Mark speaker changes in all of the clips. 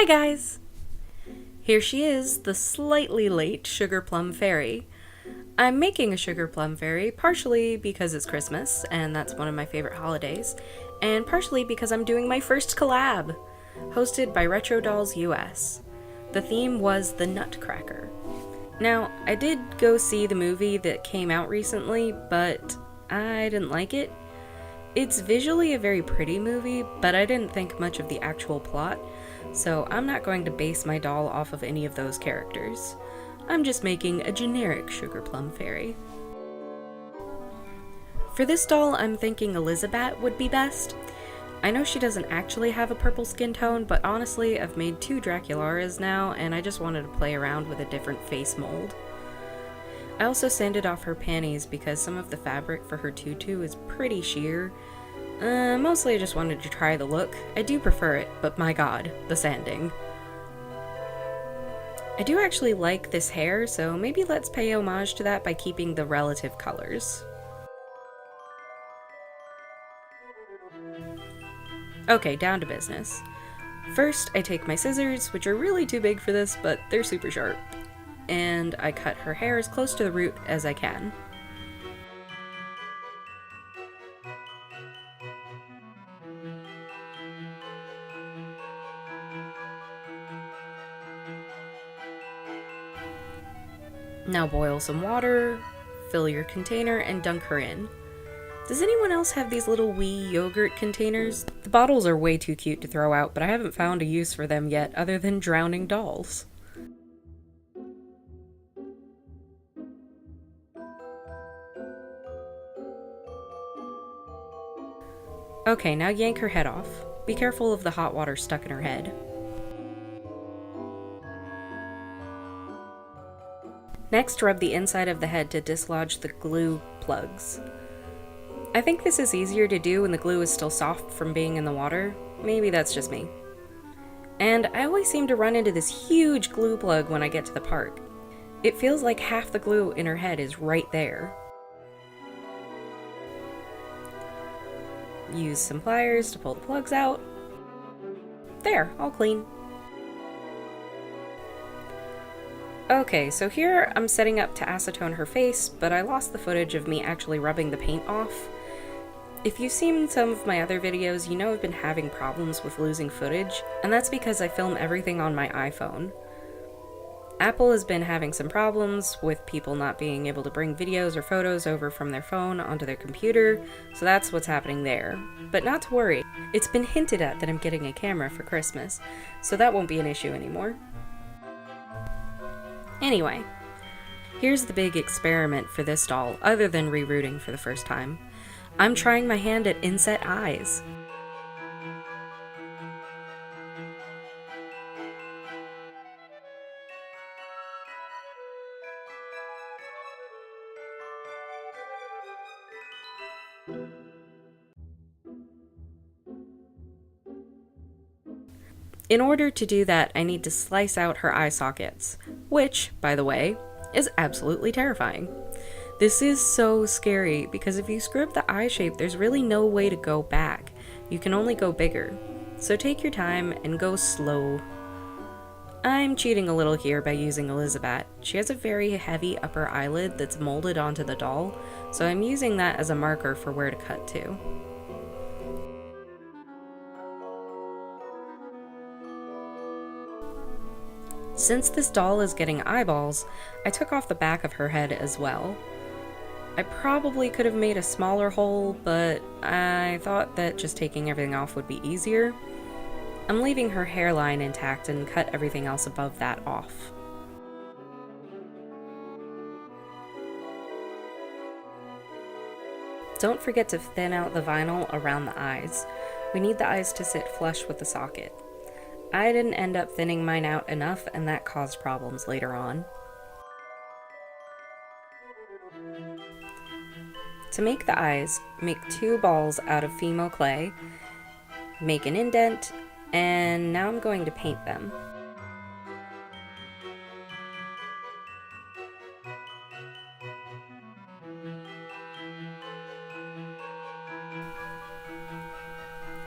Speaker 1: Hi guys! Here she is, the slightly late Sugar Plum Fairy. I'm making a Sugar Plum Fairy partially because it's Christmas, and that's one of my favorite holidays, and partially because I'm doing my first collab, hosted by Retro Dolls US. The theme was the Nutcracker. Now, I did go see the movie that came out recently, but I didn't like it. It's visually a very pretty movie, but I didn't think much of the actual plot, so I'm not going to base my doll off of any of those characters. I'm just making a generic Sugar Plum Fairy. For this doll, I'm thinking Elizabeth would be best. I know she doesn't actually have a purple skin tone, but honestly, I've made 2 Dracularas now, and I just wanted to play around with a different face mold. I also sanded off her panties because some of the fabric for her tutu is pretty sheer. Mostly I just wanted to try the look. I do prefer it, but my god, the sanding. I do actually like this hair, so maybe let's pay homage to that by keeping the relative colors. Okay, down to business. First, I take my scissors, which are really too big for this, but they're super sharp, and I cut her hair as close to the root as I can. Now boil some water, fill your container, and dunk her in. Does anyone else have these little wee yogurt containers? The bottles are way too cute to throw out, but I haven't found a use for them yet other than drowning dolls. Okay, now yank her head off. Be careful of the hot water stuck in her head. Next, rub the inside of the head to dislodge the glue plugs. I think this is easier to do when the glue is still soft from being in the water. Maybe that's just me. And I always seem to run into this huge glue plug when I get to the park. It feels like half the glue in her head is right there. Use some pliers to pull the plugs out. There, all clean. Okay, so here I'm setting up to acetone her face, but I lost the footage of me actually rubbing the paint off. If you've seen some of my other videos, you know I've been having problems with losing footage, and that's because I film everything on my iPhone. Apple has been having some problems with people not being able to bring videos or photos over from their phone onto their computer, so that's what's happening there. But not to worry, it's been hinted at that I'm getting a camera for Christmas, so that won't be an issue anymore. Anyway, here's the big experiment for this doll, other than rerouting for the first time. I'm trying my hand at inset eyes. In order to do that, I need to slice out her eye sockets, which, by the way, is absolutely terrifying. This is so scary because if you screw up the eye shape, there's really no way to go back. You can only go bigger. So take your time and go slow. I'm cheating a little here by using Elizabeth. She has a very heavy upper eyelid that's molded onto the doll, so I'm using that as a marker for where to cut to. Since this doll is getting eyeballs, I took off the back of her head as well. I probably could have made a smaller hole, but I thought that just taking everything off would be easier. I'm leaving her hairline intact and cut everything else above that off. Don't forget to thin out the vinyl around the eyes. We need the eyes to sit flush with the socket. I didn't end up thinning mine out enough, and that caused problems later on. To make the eyes, make 2 balls out of Fimo clay, make an indent, and now I'm going to paint them.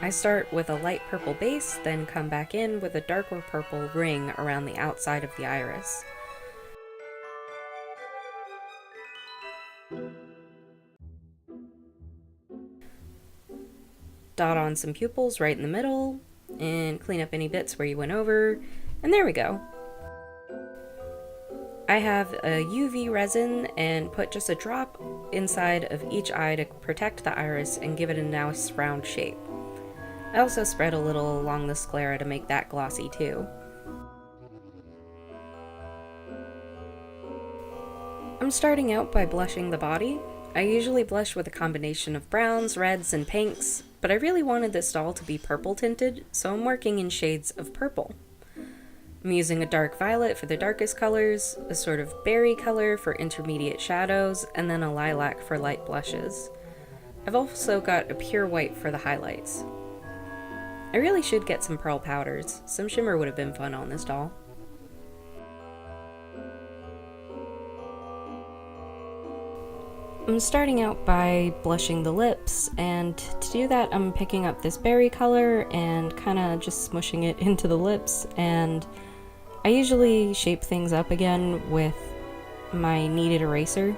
Speaker 1: I start with a light purple base, then come back in with a darker purple ring around the outside of the iris. Dot on some pupils right in the middle, and clean up any bits where you went over, and there we go. I have a UV resin and put just a drop inside of each eye to protect the iris and give it a nice round shape. I also spread a little along the sclera to make that glossy too. I'm starting out by blushing the body. I usually blush with a combination of browns, reds, and pinks, but I really wanted this doll to be purple tinted, so I'm working in shades of purple. I'm using a dark violet for the darkest colors, a sort of berry color for intermediate shadows, and then a lilac for light blushes. I've also got a pure white for the highlights. I really should get some pearl powders. Some shimmer would have been fun on this doll. I'm starting out by blushing the lips, and to do that I'm picking up this berry color and kind of just smushing it into the lips, and I usually shape things up again with my kneaded eraser.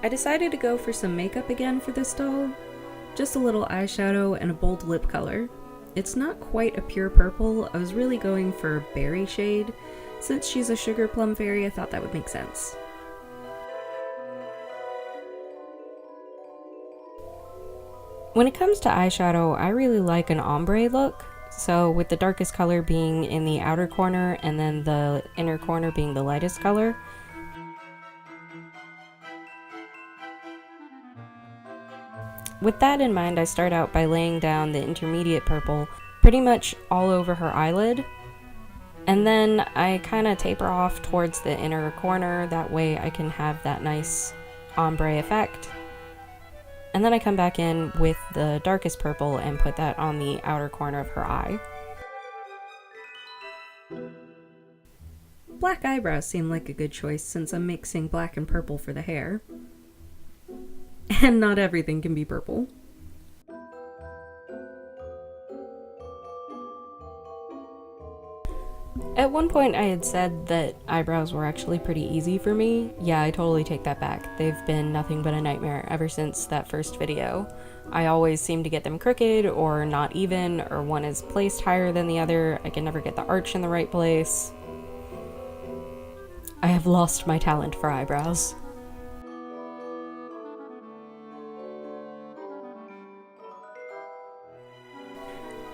Speaker 1: I decided to go for some makeup again for this doll. Just a little eyeshadow and a bold lip color. It's not quite a pure purple, I was really going for a berry shade. Since she's a Sugar Plum Fairy, I thought that would make sense. When it comes to eyeshadow, I really like an ombre look, so with the darkest color being in the outer corner and then the inner corner being the lightest color. With that in mind, I start out by laying down the intermediate purple pretty much all over her eyelid, and then I kind of taper off towards the inner corner, that way I can have that nice ombre effect. And then I come back in with the darkest purple and put that on the outer corner of her eye. Black eyebrows seem like a good choice since I'm mixing black and purple for the hair. And not everything can be purple. At one point I had said that eyebrows were actually pretty easy for me. Yeah, I totally take that back. They've been nothing but a nightmare ever since that first video. I always seem to get them crooked or not even, or one is placed higher than the other. I can never get the arch in the right place. I have lost my talent for eyebrows.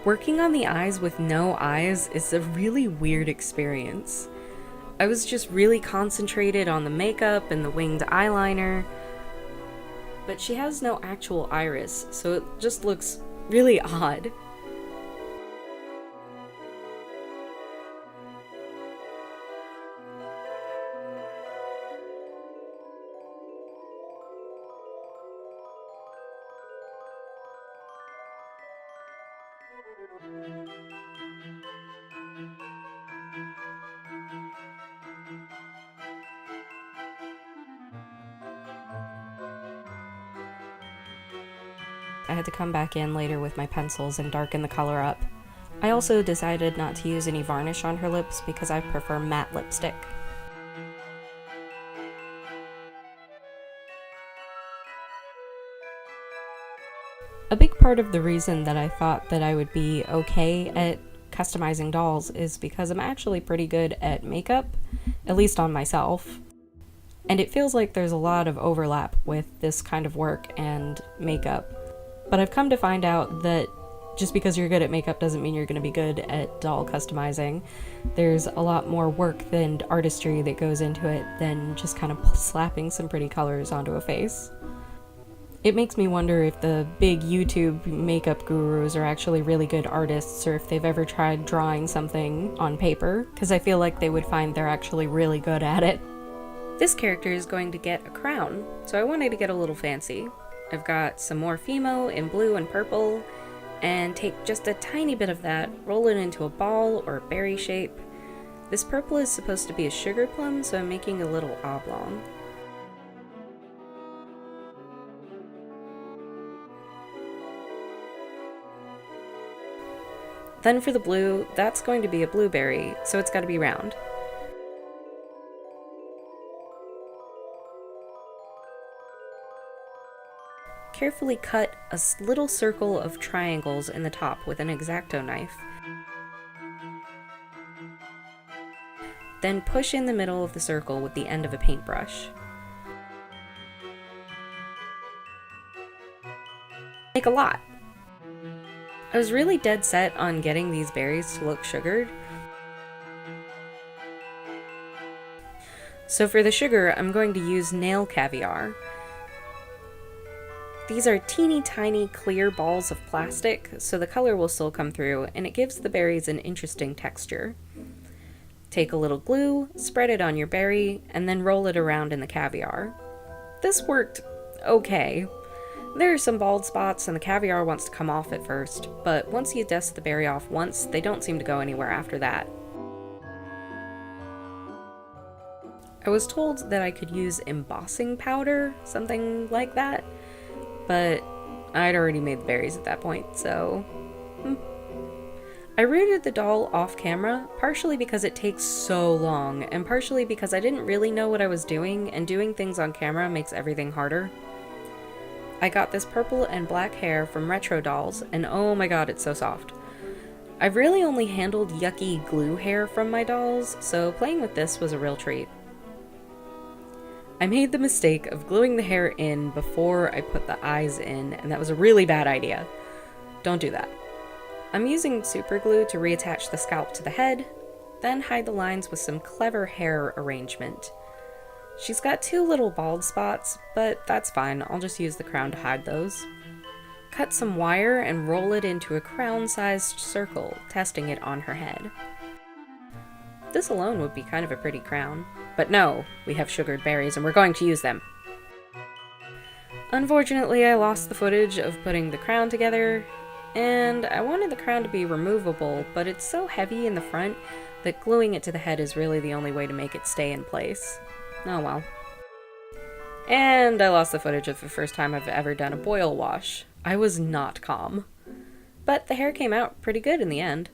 Speaker 1: Working on the eyes with no eyes is a really weird experience. I was just really concentrated on the makeup and the winged eyeliner, but she has no actual iris, so it just looks really odd. I had to come back in later with my pencils and darken the color up. I also decided not to use any varnish on her lips because I prefer matte lipstick. A big part of the reason that I thought that I would be okay at customizing dolls is because I'm actually pretty good at makeup, at least on myself. And it feels like there's a lot of overlap with this kind of work and makeup. But I've come to find out that just because you're good at makeup doesn't mean you're going to be good at doll customizing. There's a lot more work and artistry that goes into it than just kind of slapping some pretty colors onto a face. It makes me wonder if the big YouTube makeup gurus are actually really good artists, or if they've ever tried drawing something on paper, because I feel like they would find they're actually really good at it. This character is going to get a crown, so I wanted to get a little fancy. I've got some more Fimo in blue and purple, and take just a tiny bit of that, roll it into a ball or berry shape. This purple is supposed to be a sugar plum, so I'm making a little oblong. Then for the blue, that's going to be a blueberry, so it's got to be round. Carefully cut a little circle of triangles in the top with an X-Acto knife. Then push in the middle of the circle with the end of a paintbrush. Make a lot. I was really dead set on getting these berries to look sugared. So for the sugar, I'm going to use nail caviar. These are teeny tiny clear balls of plastic, so the color will still come through, and it gives the berries an interesting texture. Take a little glue, spread it on your berry, and then roll it around in the caviar. This worked okay. There are some bald spots and the caviar wants to come off at first, but once you dust the berry off once, they don't seem to go anywhere after that. I was told that I could use embossing powder, something like that, but I'd already made the berries at that point, so... I rooted the doll off camera, partially because it takes so long, and partially because I didn't really know what I was doing, and doing things on camera makes everything harder. I got this purple and black hair from Retro Dolls, and oh my god, it's so soft. I've really only handled yucky glue hair from my dolls, so playing with this was a real treat. I made the mistake of gluing the hair in before I put the eyes in, and that was a really bad idea. Don't do that. I'm using super glue to reattach the scalp to the head, then hide the lines with some clever hair arrangement. She's got 2 little bald spots, but that's fine, I'll just use the crown to hide those. Cut some wire and roll it into a crown-sized circle, testing it on her head. This alone would be kind of a pretty crown. But no, we have sugared berries and we're going to use them. Unfortunately, I lost the footage of putting the crown together, and I wanted the crown to be removable, but it's so heavy in the front that gluing it to the head is really the only way to make it stay in place. Oh well. And I lost the footage of the first time I've ever done a boil wash. I was not calm. But the hair came out pretty good in the end.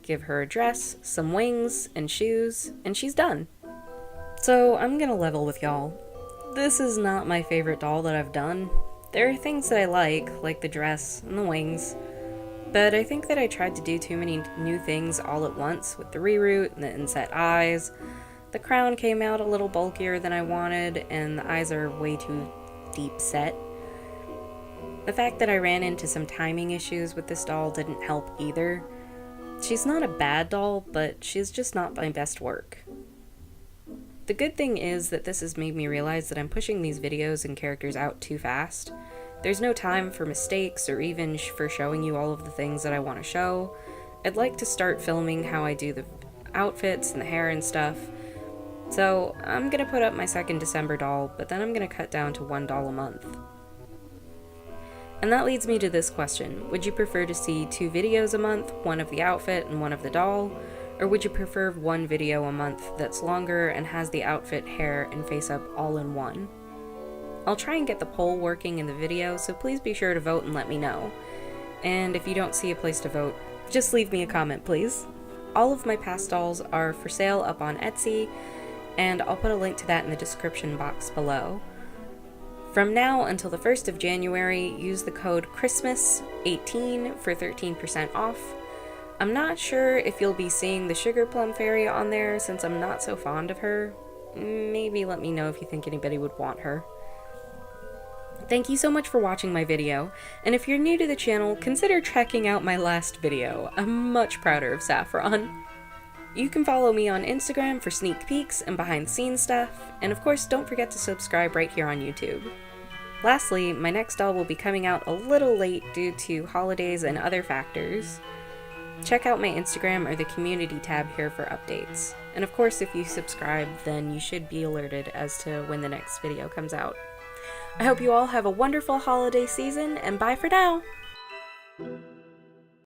Speaker 1: Give her a dress, some wings, and shoes, and she's done. So I'm gonna level with y'all. This is not my favorite doll that I've done. There are things that I like the dress and the wings, but I think that I tried to do too many new things all at once with the reroot and the inset eyes. The crown came out a little bulkier than I wanted, and the eyes are way too deep set. The fact that I ran into some timing issues with this doll didn't help either. She's not a bad doll, but she's just not my best work. The good thing is that this has made me realize that I'm pushing these videos and characters out too fast. There's no time for mistakes or even for showing you all of the things that I want to show. I'd like to start filming how I do the outfits and the hair and stuff. So I'm gonna put up my second December doll, but then I'm gonna cut down to 1 doll a month. And that leads me to this question. Would you prefer to see 2 videos a month, one of the outfit and one of the doll? Or would you prefer 1 video a month that's longer and has the outfit, hair, and face up all in one? I'll try and get the poll working in the video, so please be sure to vote and let me know. And if you don't see a place to vote, just leave me a comment, please. All of my past dolls are for sale up on Etsy, and I'll put a link to that in the description box below. From now until the 1st of January, use the code CHRISTMAS18 for 13% off. I'm not sure if you'll be seeing the Sugar Plum Fairy on there since I'm not so fond of her. Maybe let me know if you think anybody would want her. Thank you so much for watching my video, and if you're new to the channel, consider checking out my last video. I'm much prouder of Saffron. You can follow me on Instagram for sneak peeks and behind the scenes stuff, and of course don't forget to subscribe right here on YouTube. Lastly, my next doll will be coming out a little late due to holidays and other factors. Check out my Instagram or the community tab here for updates. And of course, if you subscribe, then you should be alerted as to when the next video comes out. I hope you all have a wonderful holiday season, and bye for now!